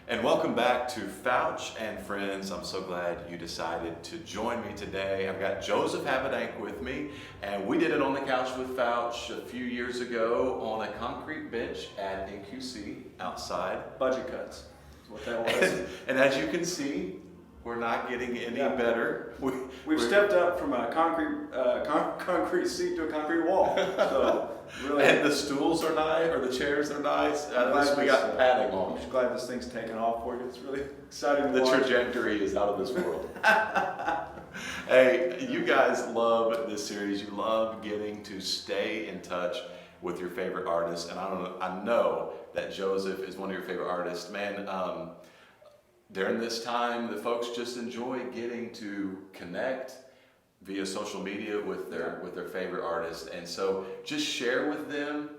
And welcome back to Fouch and Friends. I'm so glad you decided to join me today. I've got Joseph Habedank with me, and we did it on the couch with Fouch a few years ago on a concrete bench at NQC outside. Budget cuts is what that was. And as you can see, we're not getting any better. We've stepped up from a concrete seat to a concrete wall. So really, and the stools are nice, or the chairs are nice. At least we got padding on. I'm just glad this thing's taken off for you. It's really exciting to The watch. trajectory is out of this world. Hey, you guys love this series. You love getting to stay in touch with your favorite artists, and I know that Joseph is one of your favorite artists. Man, during this time, the folks just enjoy getting to connect via social media with their favorite artists, and so just share with them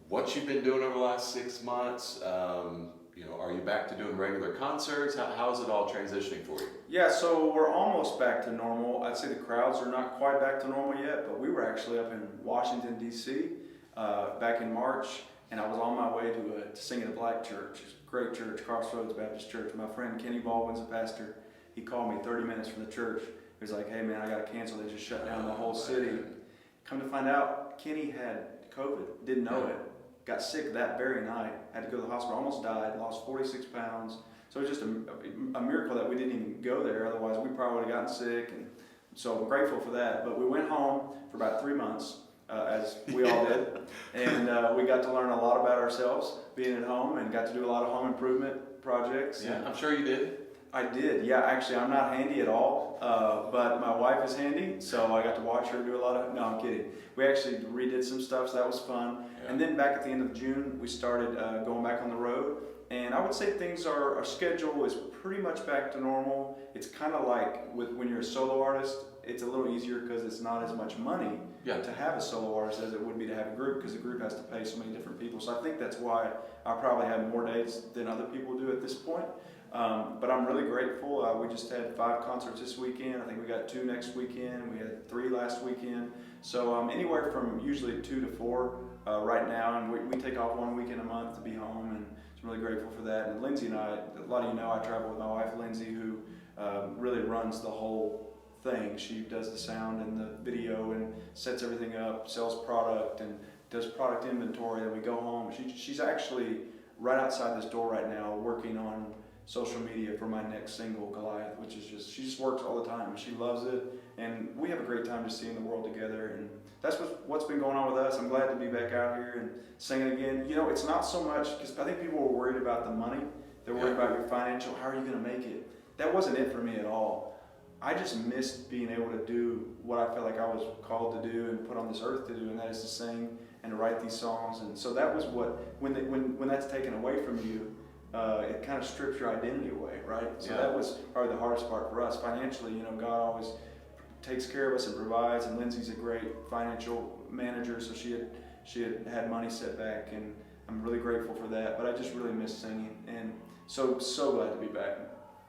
what you've been doing over the last 6 months. Are you back to doing regular concerts? How is it all transitioning for you? Yeah, so we're almost back to normal. I'd say the crowds are not quite back to normal yet, but we were actually up in Washington, D.C. Back in March, and I was on my way to sing at a black church. It's a great church, Crossroads Baptist Church. My friend Kenny Baldwin's a pastor. He called me 30 minutes from the church. He was like, "Hey man, I got to cancel. They just shut down the whole city." Come to find out, Kenny had COVID, didn't know it. Got sick that very night, had to go to the hospital, almost died, lost 46 pounds. So it was just a miracle that we didn't even go there. Otherwise, we probably would have gotten sick. And so I'm grateful for that. But we went home for about 3 months, as we all did. And we got to learn a lot about ourselves being at home, and got to do a lot of home improvement projects. Yeah, I'm sure you did. I did, yeah. Actually, I'm not handy at all, but my wife is handy, so I got to watch her do a lot of. No, I'm kidding. We actually redid some stuff, so that was fun. Yeah. And then back at the end of June, we started going back on the road, and I would say our schedule is pretty much back to normal. It's kind of like when you're a solo artist, it's a little easier because it's not as much money to have a solo artist as it would be to have a group, because the group has to pay so many different people. So I think that's why I probably have more dates than other people do at this point. But I'm really grateful. We just had 5 concerts this weekend. I think we got 2 next weekend. We had 3 last weekend. So anywhere from usually 2 to 4 right now. And we take off 1 weekend a month to be home, and I'm really grateful for that. And Lindsay and I, a lot of you know, I travel with my wife Lindsay, who really runs the whole thing. She does the sound and the video and sets everything up, sells product, and does product inventory. Then we go home. She's actually right outside this door right now working on social media for my next single, Goliath, which is she just works all the time. She loves it, and we have a great time just seeing the world together, and that's what's been going on with us. I'm glad to be back out here and singing again. It's not so much, because I think people were worried about the money. They're worried about your financial, how are you going to make it? That wasn't it for me at all. I just missed being able to do what I felt like I was called to do and put on this earth to do, and that is to sing and to write these songs. And so that was when that's taken away from you, it kind of strips your identity away, right? So that was probably the hardest part for us. Financially, God always takes care of us and provides, and Lindsay's a great financial manager, so she had money set back, and I'm really grateful for that. But I just really miss singing, and so glad to be back.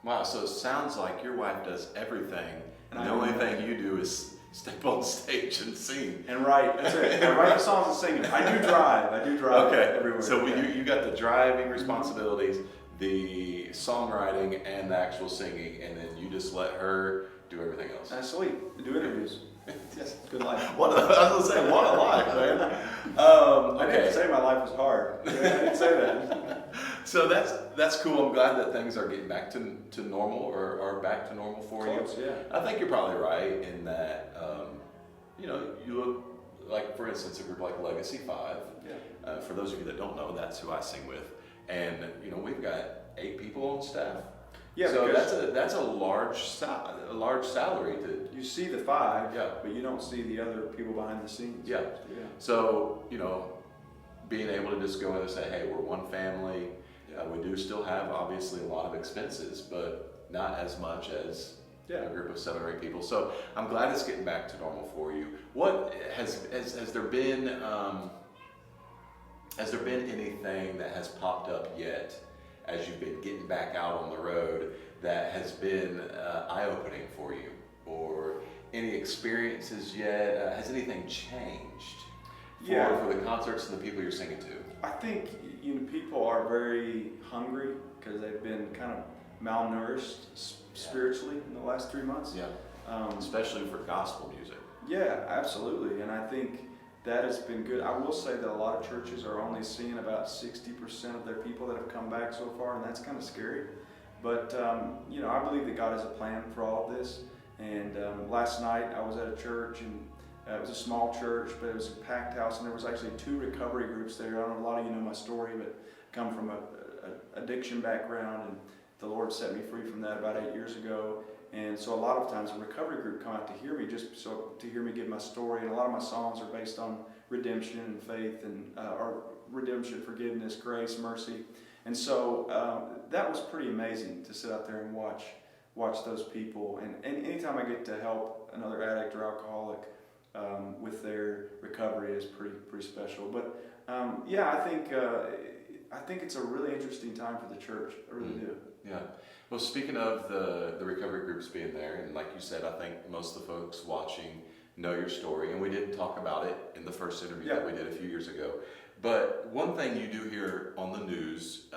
Wow, so it sounds like your wife does everything, and the only thing you do is step on stage and sing. And write. That's it. I write the songs and sing them. I do drive everywhere. So you got the driving responsibilities, the songwriting, and the actual singing, and then you just let her do everything else. That's sweet. Do interviews. Yes, good life. I was going to say, what a life, man. I didn't say my life was hard. I didn't say that. So that's cool. I'm glad that things are getting back to normal, or are back to normal for you. Yeah. I think you're probably right in that, you look like, for instance, a group like Legacy 5. Yeah. For those of you that don't know, that's who I sing with. And, we've got 8 people on staff. Yeah, so that's a large salary to. You see the 5, but you don't see the other people behind the scenes. Yeah. So being able to just go in and say, hey, we're one family. We do still have obviously a lot of expenses, but not as much as a group of 7 or 8 people. So I'm glad it's getting back to normal for you. What has there been? Has there been anything that has popped up yet, as you've been getting back out on the road, that has been eye-opening for you, or any experiences yet? Has anything changed for the concerts and the people you're singing to? I think people are very hungry because they've been kind of malnourished spiritually in the last 3 months. Yeah. Especially for gospel music. Yeah, absolutely. And I think that has been good. I will say that a lot of churches are only seeing about 60% of their people that have come back so far, and that's kind of scary. But, I believe that God has a plan for all of this. And last night I was at a church, and it was a small church, but it was a packed house, and there was actually 2 recovery groups there. I don't know, a lot of you know my story, but I come from a addiction background, and the Lord set me free from that about 8 years ago. And so a lot of times a recovery group come out to hear me, just so to hear me give my story. And a lot of my songs are based on redemption and faith, and or redemption, forgiveness, grace, mercy. And so that was pretty amazing to sit out there and watch those people. And anytime I get to help another addict or alcoholic with their recovery is pretty special. But I think it's a really interesting time for the church. I really do. Yeah. Well, speaking of the recovery groups being there, and like you said, I think most of the folks watching know your story, and we did talk about it in the first interview that we did a few years ago. But one thing you do hear on the news,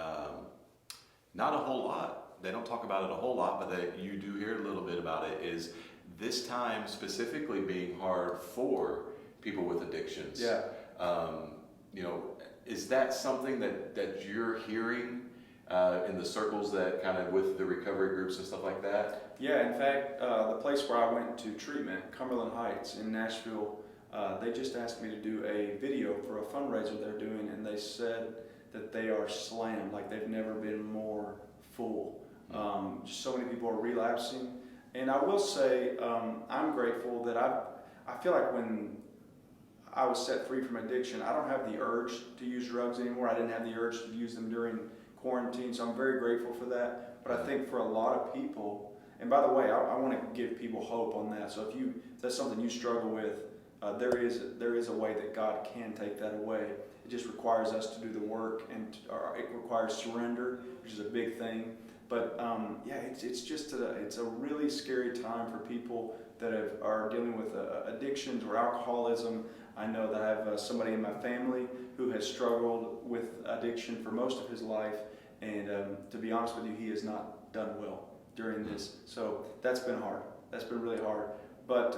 not a whole lot, they don't talk about it a whole lot, but you do hear a little bit about it, is this time specifically being hard for people with addictions. Yeah. Is that something that you're hearing in the circles that kind of with the recovery groups and stuff like that? Yeah, in fact, the place where I went to treatment, Cumberland Heights in Nashville, they just asked me to do a video for a fundraiser they're doing, and they said that they are slammed, like they've never been more full. Just so many people are relapsing. And I will say, I'm grateful that I feel like when I was set free from addiction, I don't have the urge to use drugs anymore. I didn't have the urge to use them during quarantine, so I'm very grateful for that. But I think for a lot of people, and by the way, I want to give people hope on that. So if that's something you struggle with, there is a way that God can take that away. It just requires us to do the work, and it requires surrender, which is a big thing. But it's a really scary time for people that are dealing with addictions or alcoholism. I know that I have somebody in my family who has struggled with addiction for most of his life, and to be honest with you, he has not done well during this. So that's been hard. That's been really hard. But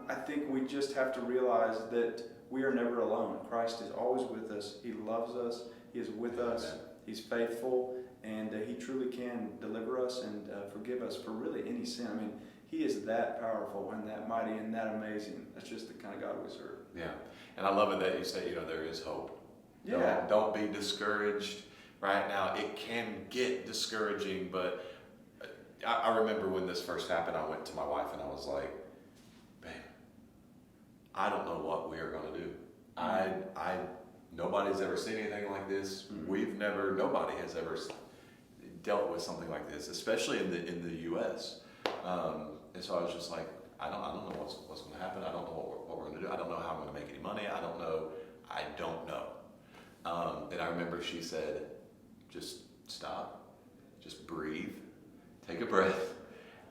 I think we just have to realize that we are never alone. Christ is always with us. He loves us. He is with us. He's faithful, and He truly can deliver us and forgive us for really any sin. I mean, He is that powerful and that mighty and that amazing. That's just the kind of God we serve. Yeah, and I love it that you say, there is hope. Yeah. Don't be discouraged right now. It can get discouraging, but I remember when this first happened, I went to my wife and I was like, babe, I don't know what we are going to do. Nobody's ever seen anything like this. Nobody has ever dealt with something like this, especially in the U.S. And so I was just like, I don't know what's going to happen. I don't know what we're going to do. I don't know how I'm going to make any money. I don't know. And I remember she said, just stop, just breathe, take a breath,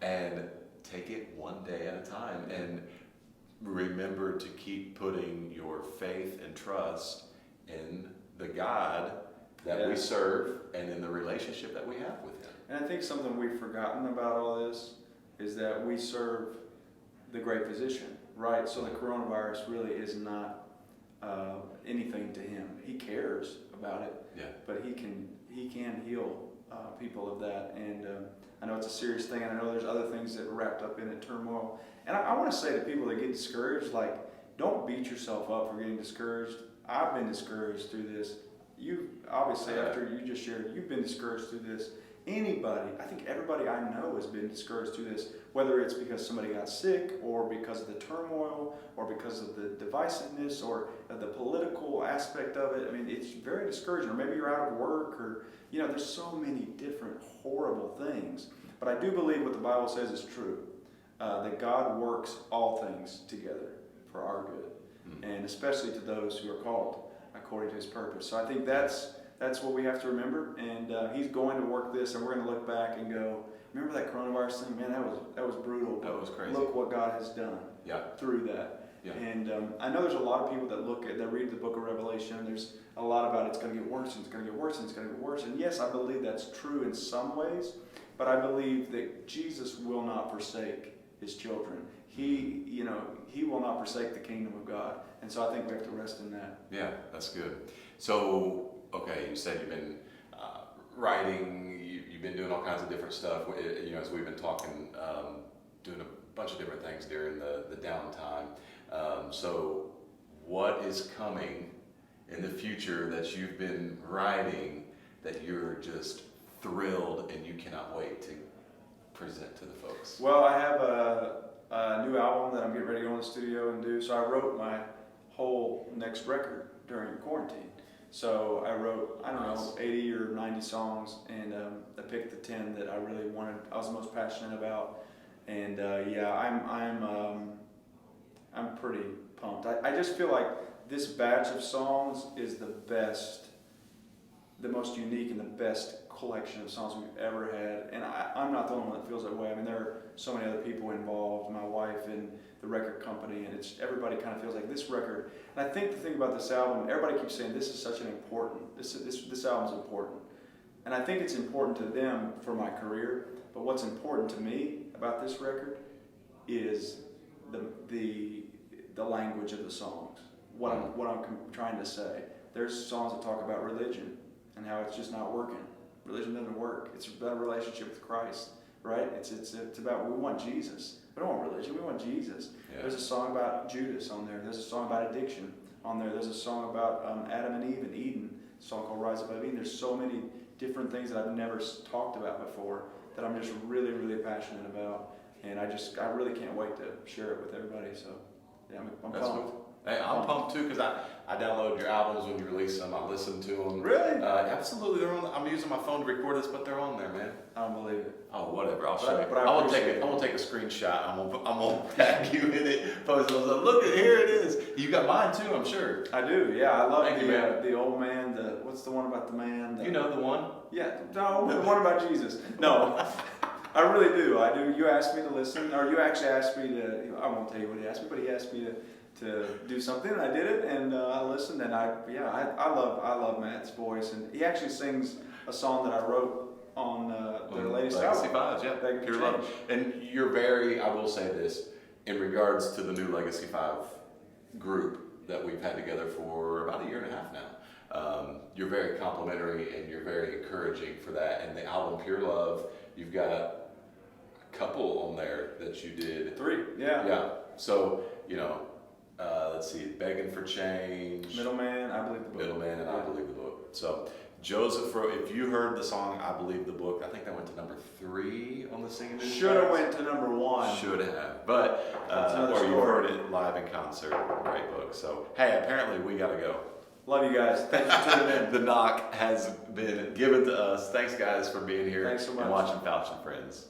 and take it one day at a time. And remember to keep putting your faith and trust in the God that we serve and in the relationship that we have with Him. And I think something we've forgotten about all this is that we serve the great physician, right? So the coronavirus really is not anything to Him. He cares about it, but He can heal people of that. And I know it's a serious thing, and I know there's other things that are wrapped up in it, turmoil. And I want to say to people that get discouraged, like, don't beat yourself up for getting discouraged. I've been discouraged through this. You obviously, after you just shared, you've been discouraged through this. Anybody, I think everybody I know has been discouraged through this, whether it's because somebody got sick or because of the turmoil or because of the divisiveness or the political aspect of it. I mean, it's very discouraging. Or maybe you're out of work, or, there's so many different horrible things. But I do believe what the Bible says is true, that God works all things together for our good, and especially to those who are called according to His purpose. So I think that's what we have to remember, and He's going to work this, and we're going to look back and go, remember that coronavirus thing? Man, that was brutal. That was crazy. Look what God has done through that. Yeah. And I know there's a lot of people that read the book of Revelation, and there's a lot about it's going to get worse, and it's going to get worse, and it's going to get worse. And yes, I believe that's true in some ways, but I believe that Jesus will not forsake his children. He will not forsake the kingdom of God. And so I think we have to rest in that. Yeah, that's good. So, okay, you said you've been writing, you've been doing all kinds of different stuff, as we've been talking, doing a bunch of different things during the downtime. So what is coming in the future that you've been writing that you're just thrilled and you cannot wait to present to the folks? Well, I have a new album that I'm getting ready to go in the studio and do. So I wrote my whole next record during quarantine. So I wrote, I don't know, 80 or 90 songs, and I picked the 10 that I really wanted, I was the most passionate about. And I'm pretty pumped. I just feel like this batch of songs is the best, the most unique and the best collection of songs we've ever had. And I'm not the only one that feels that way. I mean, there are so many other people involved, my wife and the record company, and everybody kind of feels like this record. And I think the thing about this album, everybody keeps saying this is such an important, this album's important. And I think it's important to them for my career, but what's important to me about this record is the language of the songs, what I'm trying to say. There's songs that talk about religion and how it's just not working. Religion doesn't work. It's about a relationship with Christ, right? It's about, we want Jesus. We don't want religion, we want Jesus. Yeah. There's a song about Judas on there. There's a song about addiction on there. There's a song about Adam and Eve and Eden, a song called Rise Above Eden. There's so many different things that I've never talked about before that I'm just really, really passionate about. And I really can't wait to share it with everybody. So, yeah, I'm pumped. Hey, I'm pumped too because I download your albums when you release them. I listen to them. Really? Absolutely. They're on. I'm using my phone to record this, but they're on there, man. I don't believe it. Oh, whatever. I'll show you. But I want to take a screenshot. I'm gonna tag you in it. Post it. Look at here it is. You got mine too, I'm sure. I do. Yeah, I love the old man. What's the one about the man? You know the one. Yeah. No, the one about Jesus. No. I really do. I do. You asked me to listen, or you actually asked me to. I won't tell you what he asked me, but he asked me to do something, and I did it, and I listened, and I love Matt's voice, and he actually sings a song that I wrote on the latest Legacy album. 5, yeah, Pure Love. And you're very, I will say this, in regards to the new Legacy 5 group that we've had together for about a year and a half now. You're very complimentary and you're very encouraging for that. And the album Pure Love, you've got a couple on there that you did. 3, yeah. Yeah. So, let's see, Begging for Change. Middleman, I Believe the Book. Middleman and I Believe the Book. So, Joseph, if you heard the song I Believe the Book, I think that went to number 3 on the Singing News. Should have went to number 1. Should have. But, or you heard it live in concert. Great book. So, hey, apparently we got to go. Love you guys. Thanks for tuning in. The knock has been given to us. Thanks, guys, for being here. Thanks so much. And watching Fouch and Friends.